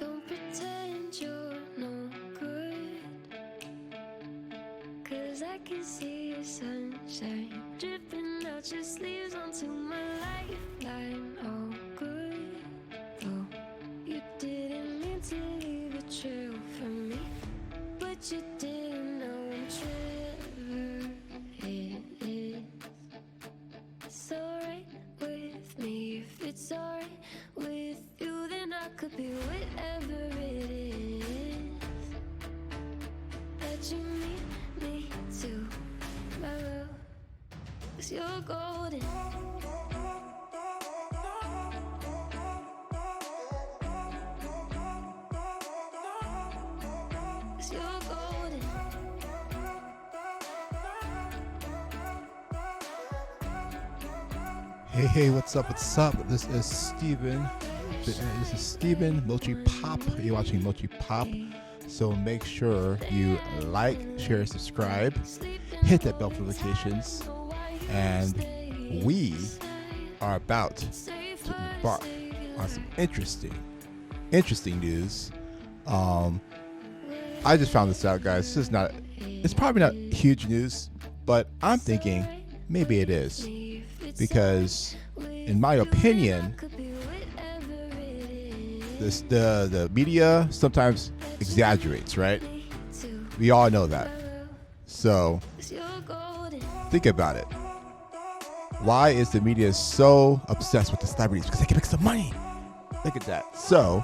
Don't pretend you're no good, 'cause I can see your sunshine dripping out your sleeves onto my lifeline. Oh, good, though you didn't mean to leave a trail for me, but you didn't know Trevor. It is. It's alright with me. If it's alright with you, then I could be whatever it is that you need me to. My love, 'cause you're golden. 'Cause you're golden. Hey, what's up? What's up? This is Steven. This is Steven Mochi Pop. You're watching Mochi Pop. So make sure you like, share, subscribe, hit that bell for notifications, and we are about to embark on some interesting news. I just found this out, guys. It's probably not huge news, but I'm thinking maybe it is, because in my opinion, the media sometimes exaggerates, right? We all know that. So think about it. Why is the media so obsessed with the celebrities? Because they can make some money. Look at that. So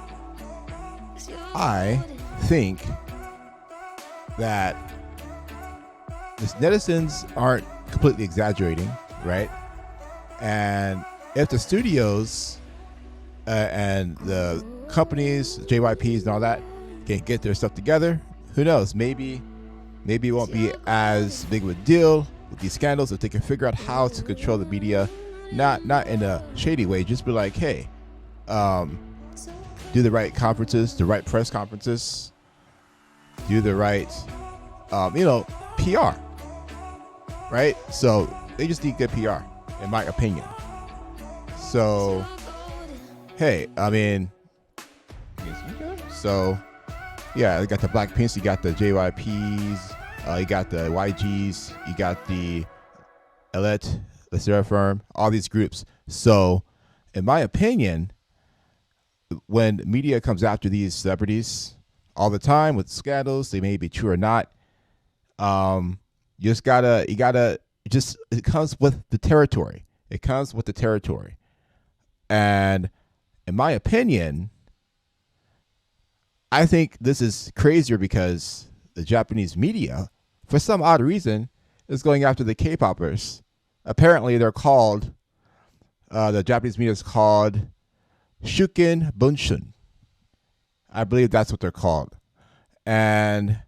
I think that the netizens aren't completely exaggerating, right? And if the studios and the companies, JYPs and all that, can get their stuff together, who knows? Maybe it won't be as big of a deal with these scandals if they can figure out how to control the media, not in a shady way, just be like, hey, do the right conferences, the right press conferences, do the right, PR, right? So they just need good PR, in my opinion. So, hey, yeah, you got the Blackpinks, you got the JYPs, you got the YGs, you got the Elite, the Seraphim, all these groups. So, in my opinion, when media comes after these celebrities all the time with scandals, they may be true or not, it comes with the territory. It comes with the territory. And in my opinion, I think this is crazier because the Japanese media, for some odd reason, is going after the K-popers. Apparently, they're called, the Japanese media is called Shūkan Bunshun. I believe that's what they're called. And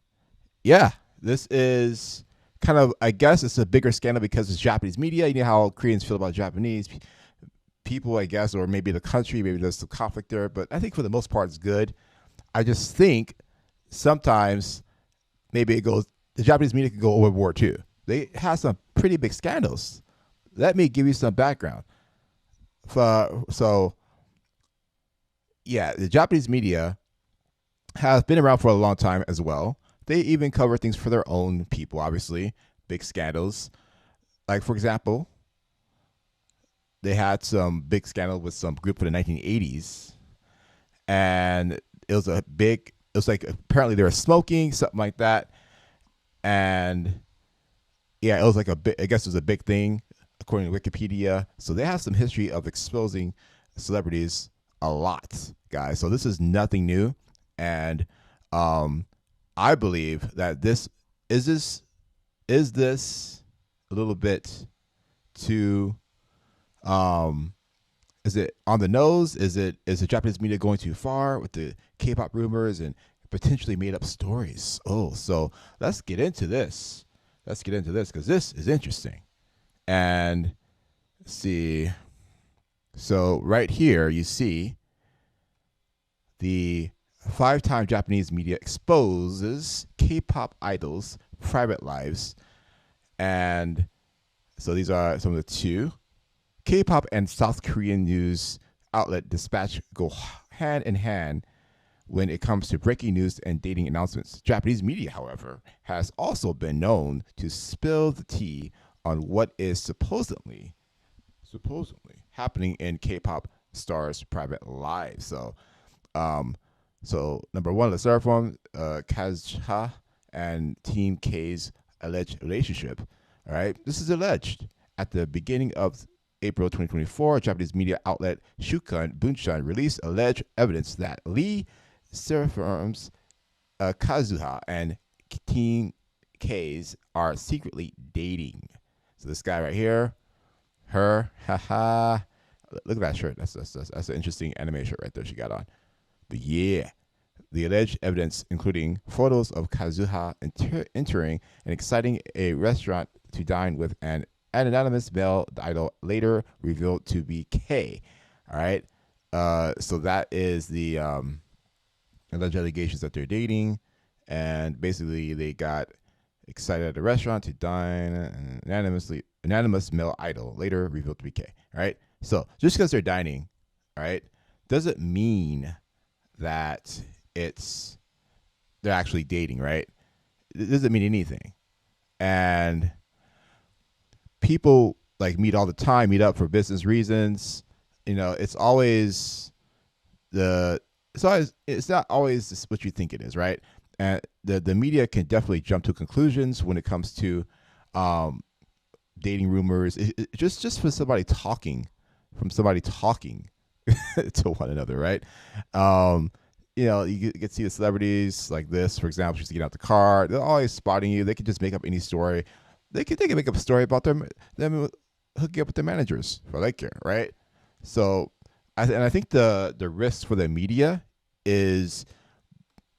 yeah, this is kind of, I guess it's a bigger scandal because it's Japanese media. You know how Koreans feel about Japanese people, I guess, or maybe the country, maybe there's some conflict there. But I think for the most part, it's good. I just think sometimes maybe the Japanese media could go overboard too. They have some pretty big scandals. Let me give you some background. So, yeah, the Japanese media has been around for a long time as well. They even cover things for their own people, obviously, big scandals. Like, for example, they had some big scandal with some group in the 1980s. And it was like apparently they were smoking, something like that. And yeah, it was like I guess it was a big thing, according to Wikipedia. So they have some history of exposing celebrities a lot, guys. So this is nothing new. And I believe that this is a little bit too, is it on the nose? Is the Japanese media going too far with the K-pop rumors and potentially made up stories? Oh, so let's get into this. Because this is interesting. And let's see. So right here, you see the 5-time Japanese media exposes K-pop idols' private lives. And so these are some of the two. K-pop and South Korean news outlet Dispatch go hand in hand when it comes to breaking news and dating announcements. Japanese media, however, has also been known to spill the tea on what is supposedly happening in K-pop stars' private lives. So number one, let's start from Kazuha and Team K's alleged relationship. All right, this is alleged. At the beginning of April 2024, Japanese media outlet Shūkan Bunshun released alleged evidence that Lee Seraphim's Kazuha and Team K's are secretly dating. So this guy right here, her, haha. Look at that shirt. That's an interesting anime shirt right there she got on. But yeah, the alleged evidence, including photos of Kazuha entering and exciting a restaurant to dine with an anonymous male idol, later revealed to be K. All right. So that is the alleged allegations that they're dating, and basically they got excited at a restaurant to dine, and anonymous male idol, later revealed to be K. All right. So just because they're dining, all right, doesn't mean that they're actually dating, right? It doesn't mean anything. And people like meet all the time, meet up for business reasons. It's not always what you think it is, right? And the media can definitely jump to conclusions when it comes to dating rumors. Just for somebody talking to one another, right? You get to see the celebrities like this, for example, she's getting out the car. They're always spotting you. They can just make up any story. They can make up a story about them hooking up with their managers for all they care, right? So, I think the risk for the media is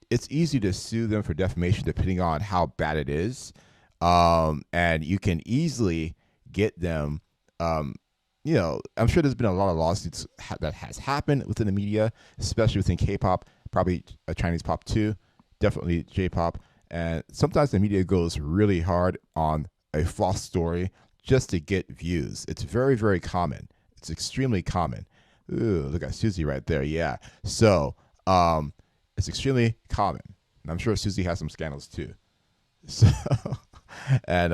it's easy to sue them for defamation depending on how bad it is, and you can easily get them. I'm sure there's been a lot of lawsuits that has happened within the media, especially within K-pop, probably Chinese pop too, definitely J-pop. And sometimes the media goes really hard on a false story just to get views. It's very, very common. It's extremely common. Ooh, look at Susie right there. Yeah. So it's extremely common. And I'm sure Susie has some scandals too. So, and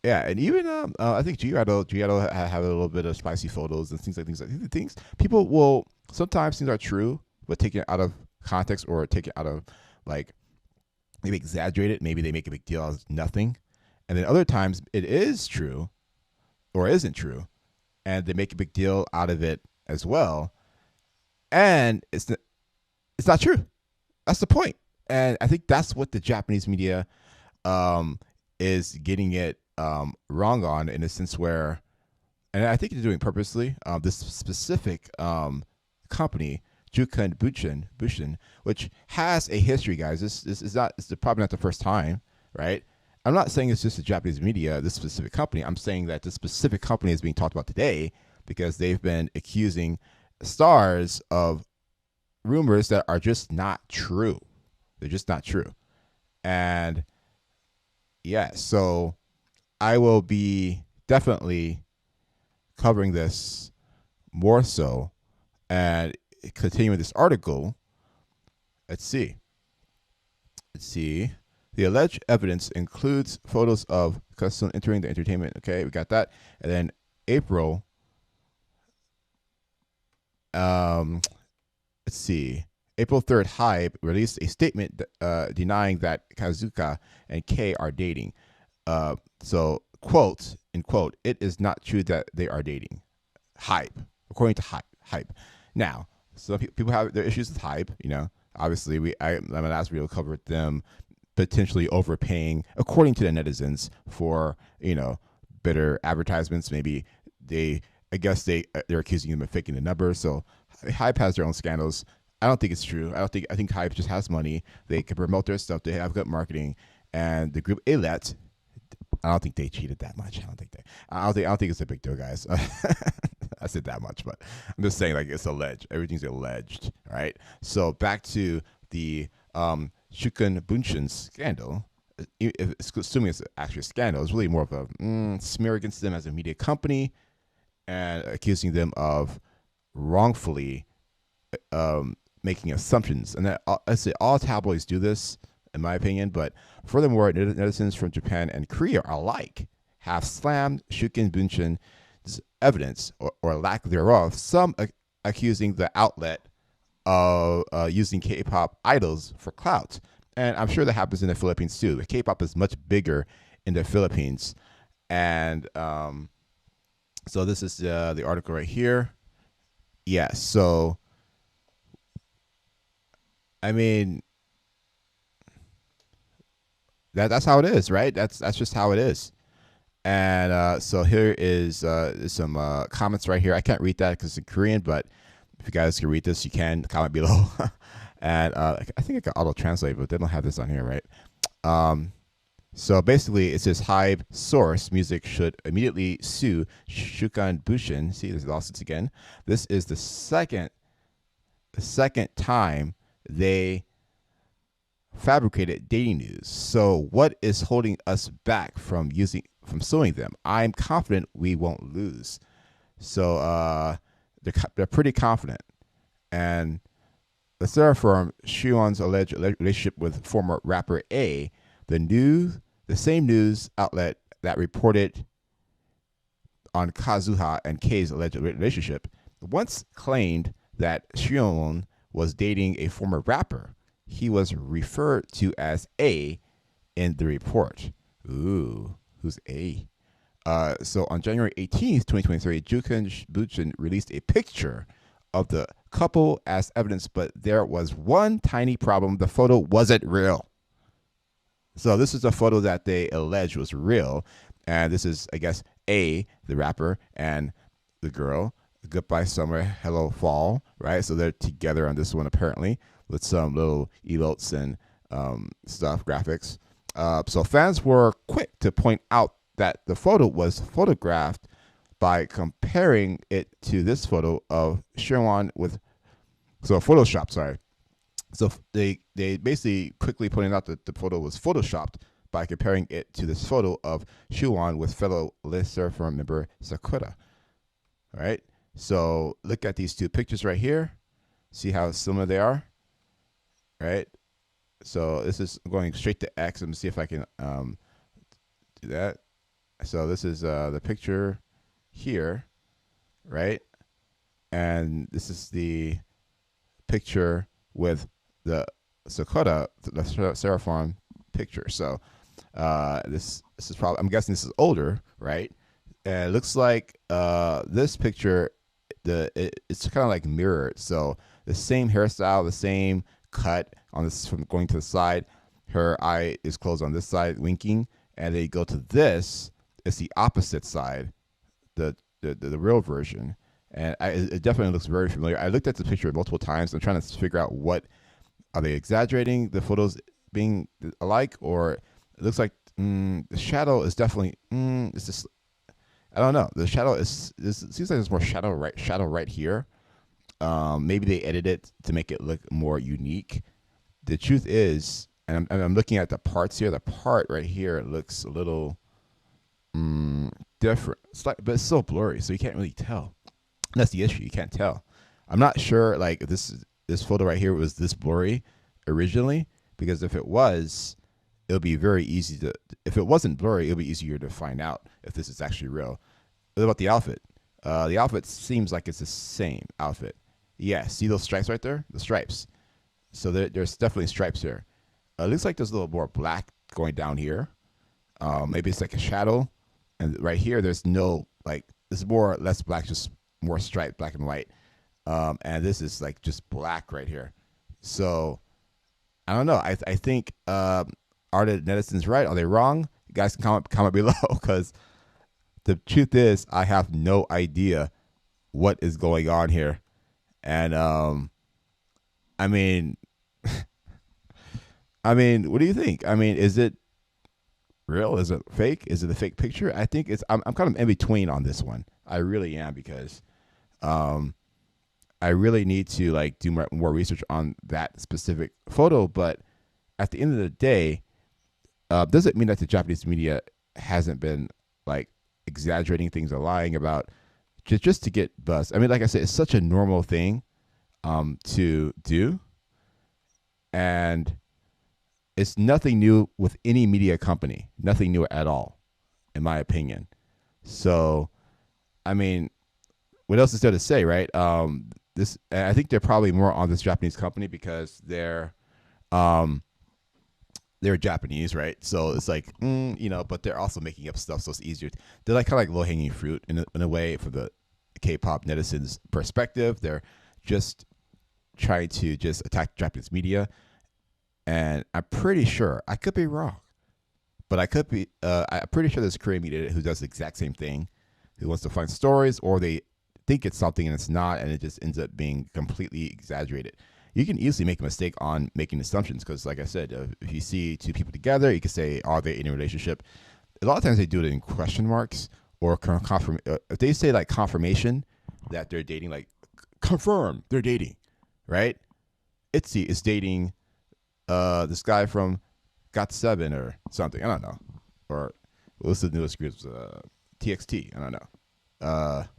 yeah, and even I think G-Idol have a little bit of spicy photos and things like things. People will sometimes things are true, but take it out of context or take it out of like maybe exaggerate it. Maybe they make a big deal out of nothing, and then other times it is true or isn't true, and they make a big deal out of it as well, and it's not true. That's the point, and I think that's what the Japanese media is getting it wrong on, in a sense where, and I think they're doing it purposely. This specific company, Shūkan Bunshun, which has a history, guys. This is not. It's probably not the first time, right? I'm not saying it's just the Japanese media, this specific company. I'm saying that this specific company is being talked about today because they've been accusing stars of rumors that are just not true. They're just not true. And yeah, so I will be definitely covering this more so and continuing this article. Let's see. The alleged evidence includes photos of Kasun entering the entertainment. Okay, we got that. And then April. Let's see. April 3rd, Hype released a statement denying that Kazuka and Kei are dating. So, quote, in quote, it is not true that they are dating. Hype, according to Hype. Now, some people have their issues with Hype. Obviously, my last video covered them potentially overpaying, according to the netizens, for better advertisements. Maybe they're accusing them of faking the numbers. So Hype has their own scandals. I don't think it's true. I think Hype just has money. They can promote their stuff. They have good marketing. And the group Elet, I don't think they cheated that much. I don't think it's a big deal, guys. I said that much, but I'm just saying like it's alleged. Everything's alleged, right? So back to the Shūkan Bunshun scandal. Assuming it's actually a scandal, it's really more of a smear against them as a media company and accusing them of wrongfully making assumptions. And that I say all tabloids do this, in my opinion. But furthermore, netizens from Japan and Korea alike have slammed Shūkan Bunshun's evidence or lack thereof. Some accusing the outlet of using K-pop idols for clout. And I'm sure that happens in the Philippines too. K-pop is much bigger in the Philippines. And so this is the article right here. Yeah, so, I mean, that's how it is, right? That's just how it is. And so here is some comments right here. I can't read that because it's in Korean, but if you guys can read this, you can comment below. And I think I can auto translate, but they don't have this on here, right? So basically, it says Hive source music should immediately sue Shūkan Bunshun. See, there's lawsuits again. This is the second time they fabricated dating news. So what is holding us back from suing them? I'm confident we won't lose. So they're pretty confident. And the third firm, Shūkan's alleged relationship with former rapper A, the same news outlet that reported on Kazuha and K's alleged relationship, once claimed that Shūkan was dating a former rapper. He was referred to as A in the report. Ooh, who's A? So on January 18th, 2023, Shūkan Bunshun released a picture of the couple as evidence, but there was one tiny problem. The photo wasn't real. So this is a photo that they allege was real. And this is, I guess, A, the rapper, and the girl. Goodbye Summer, Hello Fall, right? So they're together on this one, apparently, with some little emotes and stuff, graphics. So fans were quick to point out that the photo was photographed by comparing it to this photo of Shūkan with, so Photoshop, sorry. So they basically quickly pointed out that the photo was photoshopped by comparing it to this photo of Shūkan with fellow List Surfer member Sakura. All right. So look at these two pictures right here. See how similar they are, right? So this is going straight to X. Let me see if I can do that. So this is the picture here, right? And this is the picture with the Sakura, the Seraphon picture. So this is probably, I'm guessing this is older, right? And it looks like this picture, it's kind of like mirrored. So the same hairstyle, the same cut on this from going to the side. Her eye is closed on this side, winking, and they go to this. It's the opposite side, the real version. And it definitely looks very familiar. I looked at the picture multiple times. I'm trying to figure out are they exaggerating the photos being alike, or it looks like the shadow is definitely it's just, I don't know. The shadow it seems like there's more shadow right here. Maybe they edited it to make it look more unique. The truth is, and I'm looking at the parts here. The part right here looks a little different. But it's so blurry, so you can't really tell. That's the issue. You can't tell. I'm not sure like if this photo right here was this blurry originally, because if it was, it'll be very easy to, if it wasn't blurry, it'll be easier to find out if this is actually real. What about the outfit? The outfit seems like it's the same outfit. Yeah, see those stripes right there? The stripes. So there's definitely stripes here. It looks like there's a little more black going down here. Maybe it's like a shadow. And right here, there's no, like, there's more or less black, just more striped, black and white. And this is like just black right here. So I don't know. I think are the netizens right? Are they wrong? You guys can comment below, because the truth is I have no idea what is going on here. And I mean what do you think? I mean, is it real? Is it fake? Is it a fake picture? I think I'm kind of in between on this one. I really am, because I really need to like do more research on that specific photo. But at the end of the day, doesn't mean that the Japanese media hasn't been like exaggerating things or lying about just to get buzz. I mean, like I said, it's such a normal thing to do, and it's nothing new with any media company. Nothing new at all, in my opinion. So, I mean, what else is there to say, right? I think they're probably more on this Japanese company because um, they're Japanese, right? So it's like, but they're also making up stuff, so it's easier. They're like kind of like low hanging fruit in a way from the K-pop netizens' perspective. They're just trying to just attack Japanese media, and I'm pretty sure I could be wrong, but I'm pretty sure there's Korean media who does the exact same thing, who wants to find stories, or they think it's something and it's not, and it just ends up being completely exaggerated. You can easily make a mistake on making assumptions because, like I said, if you see two people together, you can say, are they in a relationship? A lot of times they do it in question marks or if they say like confirmation that they're dating, like confirm they're dating, right? Itzy is dating this guy from Got7 or something. I don't know. Or what's the newest groups? TXT. I don't know.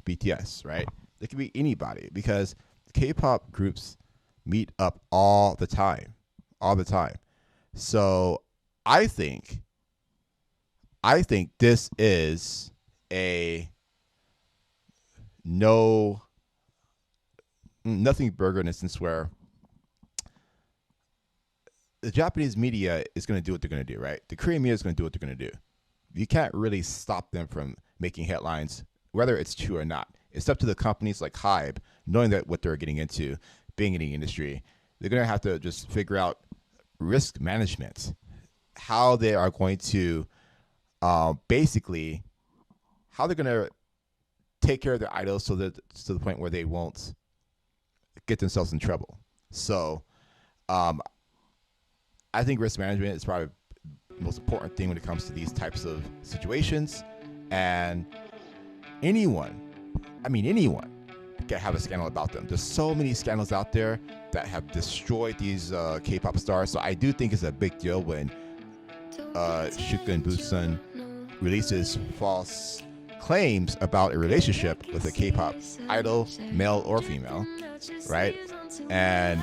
BTS, right? It could be anybody because K-pop groups meet up all the time. So I think this is a nothing burger in a sense where the Japanese media is going to do what they're going to do, right? The Korean media is going to do what they're going to do. You can't really stop them from making headlines, whether it's true or not. It's up to the companies like Hybe, knowing that what they're getting into, being in the industry, they're going to have to just figure out risk management, how they are going to basically, how they're going to take care of their idols to the point where they won't get themselves in trouble. So I think risk management is probably the most important thing when it comes to these types of situations. And anyone can have a scandal about them. There's so many scandals out there that have destroyed these K-pop stars. So I do think it's a big deal when Shūkan Bunshun releases false claims about a relationship with a K-pop idol, male or female, right? And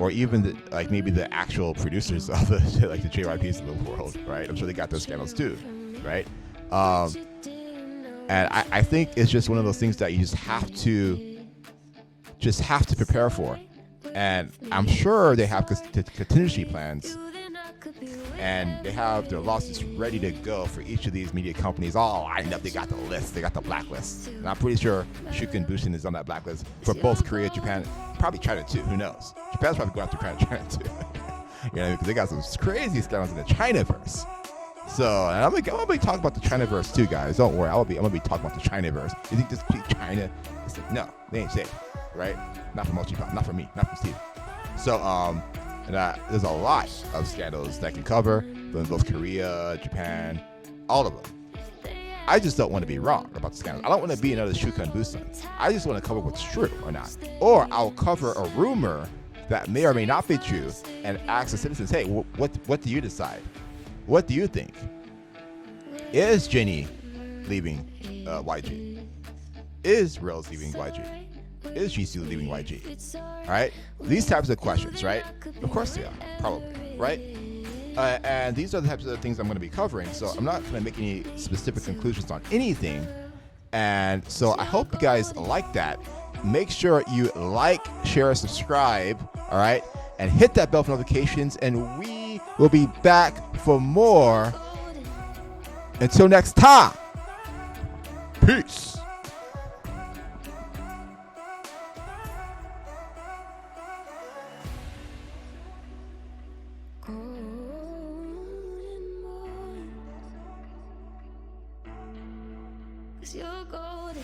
or even maybe the actual producers of the like the JYPs of the world, right? I'm sure they got those scandals too, right? And I think it's just one of those things that you just have to prepare for. And I'm sure they have contingency plans, and they have their lawsuits ready to go for each of these media companies. Oh, I know they got the list, they got the blacklist, and I'm pretty sure Shūkan Bunshun is on that blacklist for both Korea, Japan, probably China too. Who knows? Japan's probably going after China too. You know, because they got some crazy scandals in the Chinaverse. So, and I'm gonna be talking about the Chinaverse too, guys. Don't worry, I'm gonna be talking about the Chinaverse. You think this China? It's like, no, they ain't safe, right? Not from Mochi Pop, not from me, not from Steve. So, there's a lot of scandals that can cover from both Korea, Japan, all of them. I just don't want to be wrong about the scandals. I don't want to be another Shūkan Bunshun. I just want to cover what's true or not. Or I'll cover a rumor that may or may not be true and ask the citizens, hey, what do you decide? What do you think? Is Jennie leaving YG? Is Rose leaving YG? Is Jisoo leaving YG? All right? These types of questions, right? Of course they are, probably, right? And these are the types of things I'm going to be covering. So I'm not going to make any specific conclusions on anything. And so I hope you guys like that. Make sure you like, share, subscribe, all right? And hit that bell for notifications. And we will be back for more. Until next time. Peace. Cause you're golden.